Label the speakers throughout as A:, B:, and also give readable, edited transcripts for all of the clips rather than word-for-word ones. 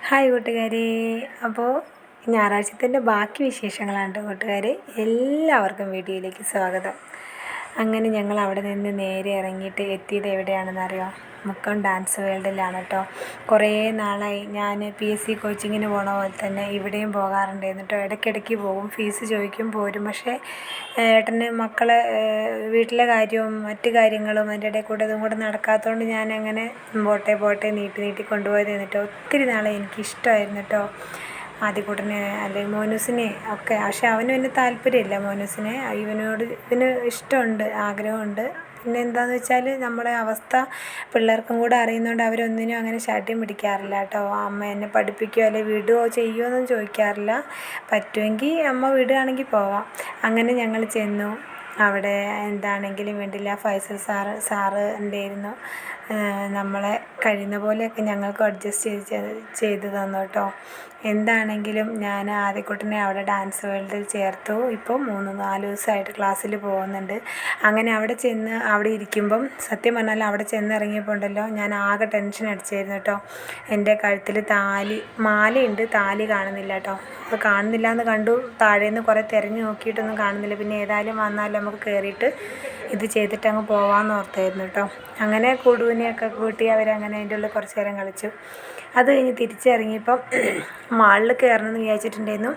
A: Hi കൂട്ടുകാരെ. അപ്പോൾ ഞായറാഴ്ചത്തിൻ്റെ ബാക്കി വിശേഷങ്ങളാണ് കൂട്ടുകാരെ. എല്ലാവർക്കും വീഡിയോയിലേക്ക് സ്വാഗതം. അങ്ങനെ ഞങ്ങൾ അവിടെ നിന്ന് നേരെ ഇറങ്ങിയിട്ട് എത്തിയത് എവിടെയാണെന്നറിയോ? മുക്കം ഡാൻസ് വേൾഡിലാണ് കേട്ടോ. കുറേ നാളായി ഞാൻ PSC കോച്ചിങ്ങിന് പോണ പോലെ തന്നെ ഇവിടെയും പോകാറുണ്ടായിരുന്നു കേട്ടോ. ഇടയ്ക്കിടയ്ക്ക് പോകും, ഫീസ് ചോദിക്കും, പോരും. പക്ഷേ ഏട്ടന് മക്കളെ വീട്ടിലെ കാര്യവും മറ്റു കാര്യങ്ങളും അതിൻ്റെ ഇടയിൽ കൂടെ ഇതും കൂടെ നടക്കാത്തതുകൊണ്ട് ഞാനങ്ങനെ പോട്ടെ നീട്ടി കൊണ്ടുപോയത് എന്നിട്ടോ. ഒത്തിരി നാളെ എനിക്കിഷ്ടമായിരുന്നു കേട്ടോ ആദ്യകൂട്ടനെ അല്ലെങ്കിൽ മോനൂസിനെ ഒക്കെ. പക്ഷെ അവനും എന്നെ താല്പര്യമില്ല മോനൂസിനെ. ഇവന് ഇഷ്ടമുണ്ട്, ആഗ്രഹമുണ്ട്. പിന്നെ എന്താണെന്ന് വെച്ചാൽ നമ്മുടെ അവസ്ഥ പിള്ളേർക്കും കൂടെ അറിയുന്നതുകൊണ്ട് അവരൊന്നിനും അങ്ങനെ ശാഠ്യം പിടിക്കാറില്ല കേട്ടോ. അമ്മ എന്നെ പഠിപ്പിക്കുമോ അല്ലെങ്കിൽ വിടുകയോ ചെയ്യുമോ എന്നും ചോദിക്കാറില്ല. പറ്റുമെങ്കിൽ അമ്മ വിടുകയാണെങ്കിൽ പോവാം. അങ്ങനെ ഞങ്ങൾ ചെന്നു. അവിടെ എന്താണെങ്കിലും വേണ്ടില്ല, ഫൈസൽ സാറ് ഉണ്ടായിരുന്നു. നമ്മളെ കഴിയുന്ന പോലെയൊക്കെ ഞങ്ങൾക്ക് അഡ്ജസ്റ്റ് ചെയ്ത് തന്നു കേട്ടോ. എന്താണെങ്കിലും ഞാൻ ആദ്യക്കുട്ടനെ അവിടെ ഡാൻസ് വേൾഡിൽ ചേർത്തു. ഇപ്പോൾ 3-4 ദിവസമായിട്ട് ക്ലാസ്സിൽ പോകുന്നുണ്ട്. അങ്ങനെ അവിടെ ചെന്ന് അവിടെ ഇരിക്കുമ്പം സത്യം പറഞ്ഞാൽ അവിടെ ചെന്നിറങ്ങിയപ്പോൾ ഉണ്ടല്ലോ, ഞാൻ ആകെ ടെൻഷൻ അടിച്ചായിരുന്നു കേട്ടോ. എൻ്റെ കഴുത്തിൽ മാലയുണ്ട്, താലി കാണുന്നില്ല കേട്ടോ. അത് കാണുന്നില്ല എന്ന് കണ്ടു. താഴേന്ന് കുറേ തിരഞ്ഞു നോക്കിയിട്ടൊന്നും കാണുന്നില്ല. പിന്നെ ഏതായാലും വന്നാലും നമുക്ക് കയറിയിട്ട് ഇത് ചെയ്തിട്ട് അങ്ങ് പോകാമെന്ന് ഓർത്തായിരുന്നു കേട്ടോ. അങ്ങനെ കുടുവിനെയൊക്കെ കൂട്ടി അവരങ്ങനെ അതിൻ്റെ ഉള്ളിൽ കുറച്ച് നേരം കളിച്ചു. അത് കഴിഞ്ഞ് തിരിച്ചിറങ്ങിയപ്പം മാളിൽ കയറണമെന്ന് വിചാരിച്ചിട്ടുണ്ടായിരുന്നു.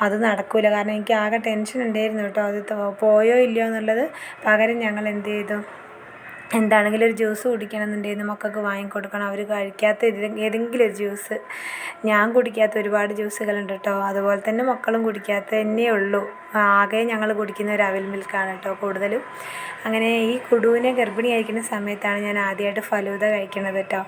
A: അത് നടക്കില്ല, കാരണം എനിക്ക് ആകെ ടെൻഷൻ ഉണ്ടായിരുന്നു കേട്ടോ. അത് പോയോ ഇല്ലയോ എന്നുള്ളത്. പകരം ഞങ്ങൾ എന്ത് ചെയ്തു, എന്താണെങ്കിലും ഒരു ജ്യൂസ് കുടിക്കണമെന്നുണ്ടായിരുന്നു. മക്കൾക്ക് വാങ്ങിക്കൊടുക്കണം, അവർ കഴിക്കാത്ത ഏതെങ്കിലും ഒരു ജ്യൂസ്. ഞാൻ കുടിക്കാത്ത ഒരുപാട് ജ്യൂസുകളുണ്ട് കേട്ടോ. അതുപോലെ തന്നെ മക്കളും കുടിക്കാത്ത തന്നെ ഉള്ളൂ. ആകെ ഞങ്ങൾ കുടിക്കുന്ന ഒരു അവിൽ മിൽക്കാണ് കേട്ടോ കൂടുതലും. അങ്ങനെ ഈ കുടുവിനെ ഗർഭിണിയായിരിക്കുന്ന സമയത്താണ് ഞാൻ ആദ്യമായിട്ട് ഫലൂദ കഴിക്കണത് കേട്ടോ.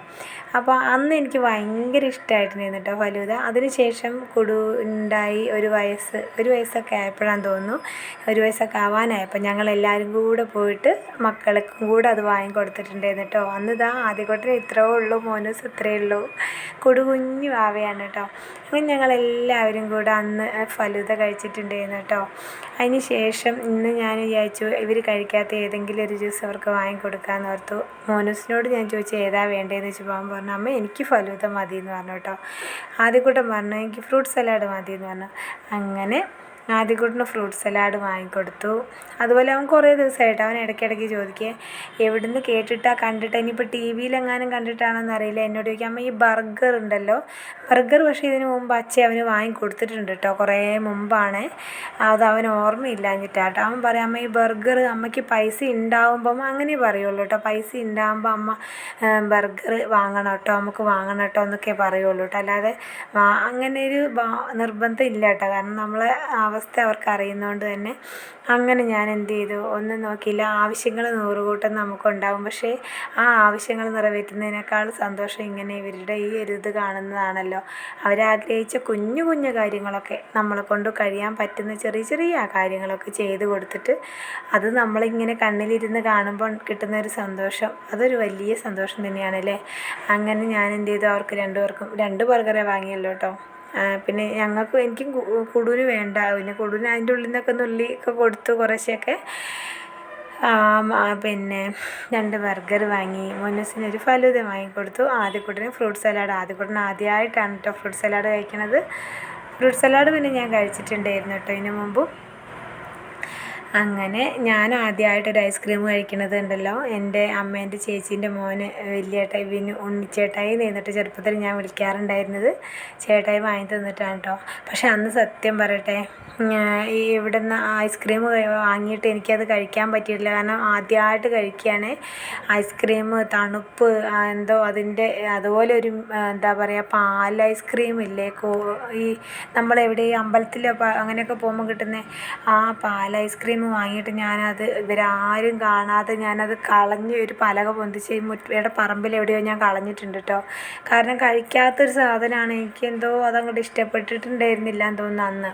A: അപ്പോൾ അന്ന് എനിക്ക് ഭയങ്കര ഇഷ്ടമായിട്ടുണ്ടായിരുന്നു കേട്ടോ ഫലൂദ. അതിനുശേഷം കുടു ഉണ്ടായി ഒരു വയസ്സൊക്കെ ആയപ്പോഴാണെന്ന് തോന്നുന്നു. ഒരു വയസ്സൊക്കെ ആവാനായപ്പോൾ ഞങ്ങളെല്ലാവരും കൂടെ പോയിട്ട് മക്കൾക്കും കൂടെ അത് വാങ്ങിക്കൊടുത്തിട്ടുണ്ടായിരുന്നു കേട്ടോ. അന്ന് ആദ്യക്കുട്ടന് ഇത്രയേ ഉള്ളൂ, മോനൂസ് ഇത്രയേ ഉള്ളൂ. കുഞ്ഞു വാവയാണ് കേട്ടോ. അങ്ങനെ ഞങ്ങളെല്ലാവരും കൂടെ അന്ന് ഫലൂദ കഴിച്ചിട്ടുണ്ടായിരുന്നു കേട്ടോ. അതിന് ശേഷം ഇന്ന് ഞാൻ വിചാരിച്ചു ഇവർ കഴിക്കാത്ത ഏതെങ്കിലും ഒരു ജ്യൂസ് അവർക്ക് വാങ്ങിക്കൊടുക്കാമെന്ന് ഓർത്തു. മോനൂസിനോട് ഞാൻ ചോദിച്ചു ഏതാ വേണ്ടതെന്ന് വെച്ചപ്പോൾ അവൻ പറഞ്ഞു അമ്മ എനിക്ക് ഫലൂദ മതി എന്ന് പറഞ്ഞു കേട്ടോ. ആദ്യകൂട്ടൻ പറഞ്ഞു എനിക്ക് ഫ്രൂട്ട് സലാഡ് മതി എന്ന് പറഞ്ഞു. അങ്ങനെ ആദ്യകൂട്ടിന് ഫ്രൂട്ട് സലാഡ് വാങ്ങിക്കൊടുത്തു. അതുപോലെ അവൻ കുറേ ദിവസമായിട്ട് അവൻ ഇടയ്ക്കിടയ്ക്ക് ചോദിക്കുക എവിടുന്ന് കണ്ടിട്ടാ ഇനിയിപ്പോൾ TV-യിലെങ്ങാനും കണ്ടിട്ടാണോന്ന് അറിയില്ല. എന്നോട് ചോദിക്കുക അമ്മ ഈ ബർഗർ ഉണ്ടല്ലോ, ബർഗർ പക്ഷേ ഇതിന് മുമ്പ് അച്ഛൻ അവന് വാങ്ങിക്കൊടുത്തിട്ടുണ്ട് കേട്ടോ, കുറേ മുമ്പാണ്. അത് അവന് ഓർമ്മയില്ലാഞ്ഞിട്ടാട്ടോ. അവൻ പറയാം അമ്മ ഈ ബർഗർ അമ്മയ്ക്ക് പൈസ ഉണ്ടാവുമ്പം അങ്ങനെ പറയുള്ളൂ കേട്ടോ. പൈസ ഉണ്ടാകുമ്പോൾ അമ്മ ബർഗർ വാങ്ങണം കേട്ടോ, നമുക്ക് വാങ്ങണം കേട്ടോ എന്നൊക്കെ പറയുള്ളൂ കേട്ടോ. അല്ലാതെ അങ്ങനെ ഒരു നിർബന്ധം ഇല്ല കേട്ടോ. കാരണം നമ്മളെ അവസ്ഥ അവർക്ക് അറിയുന്നതുകൊണ്ട് തന്നെ. അങ്ങനെ ഞാൻ എന്ത് ചെയ്തു, ഒന്നും നോക്കിയില്ല. ആവശ്യങ്ങൾ 100 കൂട്ടം നമുക്കുണ്ടാകും. പക്ഷേ ആ ആവശ്യങ്ങൾ നിറവേറ്റുന്നതിനേക്കാൾ സന്തോഷം ഇങ്ങനെ ഇവരുടെ ഈ ഒരു ഇത് കാണുന്നതാണല്ലോ. അവരാഗ്രഹിച്ച കുഞ്ഞു കാര്യങ്ങളൊക്കെ നമ്മളെ കൊണ്ട് കഴിയാൻ പറ്റുന്ന ചെറിയ കാര്യങ്ങളൊക്കെ ചെയ്ത് കൊടുത്തിട്ട് അത് നമ്മളിങ്ങനെ കണ്ണിലിരുന്ന് കാണുമ്പോൾ കിട്ടുന്നൊരു സന്തോഷം, അതൊരു വലിയ സന്തോഷം തന്നെയാണല്ലേ. അങ്ങനെ ഞാൻ എന്ത് ചെയ്തു, അവർക്ക് 2 പേർക്കും 2 ബർഗറേ വാങ്ങിയല്ലോ കേട്ടോ. പിന്നെ എനിക്കും കുടുവിന് വേണ്ട. പിന്നെ കുടുവിന് അതിൻ്റെ ഉള്ളിൽ നിന്നൊക്കെ നുള്ളിയൊക്കെ കൊടുത്തു കുറേശ്ശെയൊക്കെ. പിന്നെ 2 ബർഗർ വാങ്ങി. മോനൂസിന് ഒരു ഫലൂദ വാങ്ങിക്കൊടുത്തു. ആദ്യക്കുട്ടന് ഫ്രൂട്ട് സലാഡ്. ആദ്യക്കുട്ടന് ആദ്യമായിട്ടാണ് കേട്ടോ ഫ്രൂട്ട് സലാഡ് കഴിക്കണത്. ഫ്രൂട്ട് സലാഡ് പിന്നെ ഞാൻ കഴിച്ചിട്ടുണ്ടായിരുന്നു കേട്ടോ ഇതിന് മുമ്പ്. അങ്ങനെ ഞാൻ ആദ്യമായിട്ടൊരു ഐസ്ക്രീം കഴിക്കണത് ഉണ്ടല്ലോ, എൻ്റെ അമ്മേൻ്റെ ചേച്ചീൻ്റെ മോന് വലിയേട്ടായി ഉണ്ണിച്ചേട്ടായി നിന്നിട്ട് ചെറുപ്പത്തിൽ ഞാൻ വിളിക്കാറുണ്ടായിരുന്നത്. ചേട്ടായി വാങ്ങി തന്നിട്ടാണ് കേട്ടോ. പക്ഷെ അന്ന് സത്യം പറയട്ടെ, ഈ ഇവിടുന്ന് ഐസ്ക്രീം വാങ്ങിയിട്ട് എനിക്കത് കഴിക്കാൻ പറ്റിയിട്ടില്ല. കാരണം ആദ്യമായിട്ട് കഴിക്കുകയാണ്. ഐസ്ക്രീം തണുപ്പ് എന്തോ അതിൻ്റെ അതുപോലെ ഒരു എന്താ പറയുക പാൽ ഐസ്ക്രീം ഇല്ലേ, ഈ നമ്മളെവിടെ അമ്പലത്തിലോ അങ്ങനെയൊക്കെ പോകുമ്പോൾ കിട്ടുന്ന ആ പാൽ ഐസ്ക്രീം വാങ്ങിയിട്ട് ഞാനത് ഇവരാരും കാണാതെ ഞാനത് കളഞ്ഞ് ഒരു പലക പൊന്തിച്ച് ഇവിടെ പറമ്പിൽ എവിടെയോ ഞാൻ കളഞ്ഞിട്ടുണ്ട് കേട്ടോ. കാരണം കഴിക്കാത്തൊരു സാധനമാണ്. എനിക്കെന്തോ അതങ്ങോട്ട് ഇഷ്ടപ്പെട്ടിട്ടുണ്ടായിരുന്നില്ല എന്ന് തോന്നുന്നു അന്ന്.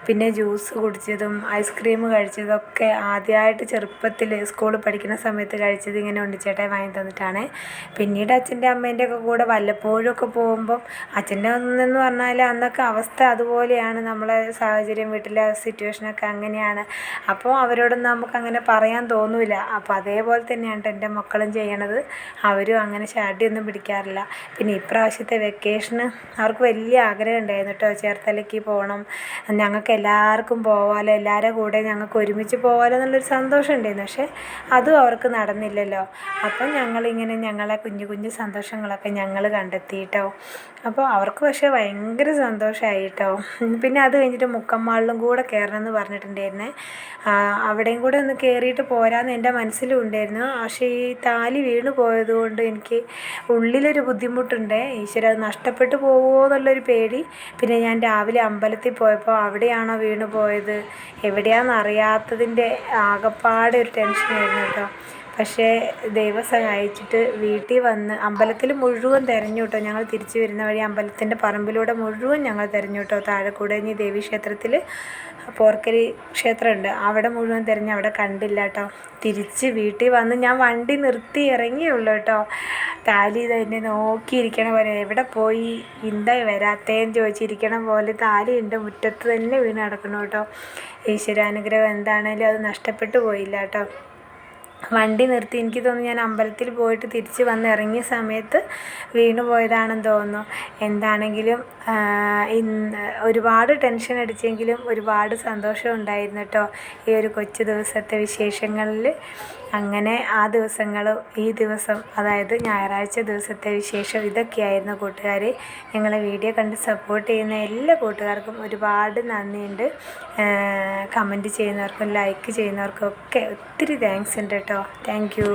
A: പിന്നെ ജ്യൂസ് കുടിച്ചതും ഐസ്ക്രീം കഴിച്ചതൊക്കെ ആദ്യമായിട്ട് ചെറുപ്പത്തിൽ സ്കൂളിൽ പഠിക്കുന്ന സമയത്ത് കഴിച്ചത് ഇങ്ങനെ ഉണ്ണിച്ചേട്ടായി വാങ്ങി തന്നിട്ടാണ്. പിന്നീട് അച്ഛൻ്റെ അമ്മേൻ്റെ ഒക്കെ കൂടെ വല്ലപ്പോഴും ഒക്കെ പോകുമ്പം അച്ഛൻ്റെ ഒന്നെന്ന് പറഞ്ഞാൽ അന്നൊക്കെ അവസ്ഥ അതുപോലെയാണ്, നമ്മളെ സാഹചര്യം വീട്ടിലെ സിറ്റുവേഷനൊക്കെ അങ്ങനെയാണ്. അപ്പോൾ അപ്പോൾ അവരോടൊന്നും നമുക്കങ്ങനെ പറയാൻ തോന്നില്ല. അപ്പോൾ അതേപോലെ തന്നെയാണ് എൻ്റെ മക്കളും ചെയ്യണത്. അവരും അങ്ങനെ ശാഠ്യമൊന്നും പിടിക്കാറില്ല. പിന്നെ ഇപ്രാവശ്യത്തെ വെക്കേഷന് അവർക്ക് വലിയ ആഗ്രഹം ഉണ്ടായിരുന്നു കേട്ടോ, ചേർത്തലയ്ക്ക് പോകണം, ഞങ്ങൾക്ക് എല്ലാവർക്കും പോകാമല്ലോ, എല്ലാവരുടെ കൂടെ ഞങ്ങൾക്ക് ഒരുമിച്ച് പോകാമല്ലോ എന്നുള്ളൊരു സന്തോഷം ഉണ്ടായിരുന്നു. പക്ഷേ അതും അവർക്ക് നടന്നില്ലല്ലോ. അപ്പം ഞങ്ങളിങ്ങനെ ഞങ്ങളെ കുഞ്ഞു കുഞ്ഞു സന്തോഷങ്ങളൊക്കെ ഞങ്ങൾ കണ്ടെത്തി കേട്ടോ. അപ്പോൾ അവർക്ക് പക്ഷേ ഭയങ്കര സന്തോഷമായി കേട്ടോ. പിന്നെ അത് കഴിഞ്ഞിട്ട് മുക്കം മാളിലും കൂടെ കയറണം എന്ന് പറഞ്ഞിട്ടുണ്ടായിരുന്നേ. അവിടെയും കൂടെ ഒന്ന് കയറിയിട്ട് പോരാമെന്ന് എൻ്റെ മനസ്സിലും ഉണ്ടായിരുന്നു. പക്ഷേ ഈ താലി വീണ് പോയത് കൊണ്ട് എനിക്ക് ഉള്ളിലൊരു ബുദ്ധിമുട്ടുണ്ട്. ഈശ്വര, അത് നഷ്ടപ്പെട്ടു പോകുമോ എന്നുള്ളൊരു പേടി. പിന്നെ ഞാൻ രാവിലെ അമ്പലത്തിൽ പോയപ്പോൾ അവിടെയാണോ വീണ് പോയത്, എവിടെയാണെന്ന് അറിയാത്തതിൻ്റെ ആകപ്പാടെ ഒരു ടെൻഷനായിരുന്നു കേട്ടോ. പക്ഷേ ദൈവം സഹായിച്ചിട്ട് വീട്ടിൽ വന്ന് അമ്പലത്തിൽ മുഴുവൻ തിരഞ്ഞു കേട്ടോ. ഞങ്ങൾ തിരിച്ചു വരുന്ന വഴി അമ്പലത്തിൻ്റെ പറമ്പിലൂടെ മുഴുവൻ ഞങ്ങൾ തിരഞ്ഞു കേട്ടോ. താഴെക്കൂടഞ്ഞി ദേവീ ക്ഷേത്രത്തിൽ പോർക്കരി ക്ഷേത്രമുണ്ട്, അവിടെ മുഴുവൻ തിരഞ്ഞ് അവിടെ കണ്ടില്ല കേട്ടോ. തിരിച്ച് വീട്ടിൽ വന്ന് ഞാൻ വണ്ടി നിർത്തി ഇറങ്ങിയുള്ളൂ കേട്ടോ. താലി തന്നെ നോക്കിയിരിക്കണ പോലെ, എവിടെ പോയി എന്താ വരാത്തേന്ന് ചോദിച്ചിരിക്കണ പോലെ താലി ഉണ്ട് മുറ്റത്ത് തന്നെ വീണ് കിടക്കണം കേട്ടോ. ഈശ്വരാനുഗ്രഹം എന്താണേലും അത് നഷ്ടപ്പെട്ടു പോയില്ല കേട്ടോ. വണ്ടി നിർത്തി, എനിക്ക് തോന്നുന്നു ഞാൻ അമ്പലത്തിൽ പോയിട്ട് തിരിച്ച് വന്ന് ഇറങ്ങിയ സമയത്ത് വീണ് പോയതാണെന്ന് തോന്നുന്നു. എന്താണെങ്കിലും ഒരുപാട് ടെൻഷൻ അടിച്ചെങ്കിലും ഒരുപാട് സന്തോഷം ഉണ്ടായിരുന്നു കേട്ടോ ഈ ഒരു കൊച്ചു ദിവസത്തെ വിശേഷങ്ങളിൽ. അങ്ങനെ ആ ദിവസങ്ങളും ഈ ദിവസം, അതായത് ഞായറാഴ്ച ദിവസത്തെ വിശേഷം ഇതൊക്കെയായിരുന്നു കൂട്ടുകാരെ. ഞങ്ങളെ വീഡിയോ കണ്ട് സപ്പോർട്ട് ചെയ്യുന്ന എല്ലാ കൂട്ടുകാർക്കും ഒരുപാട് നന്ദിയുണ്ട്. കമൻറ്റ് ചെയ്യുന്നവർക്കും ലൈക്ക് ചെയ്യുന്നവർക്കും ഒക്കെ ഒത്തിരി താങ്ക്സ് ഉണ്ട് കേട്ടോ. Thank you.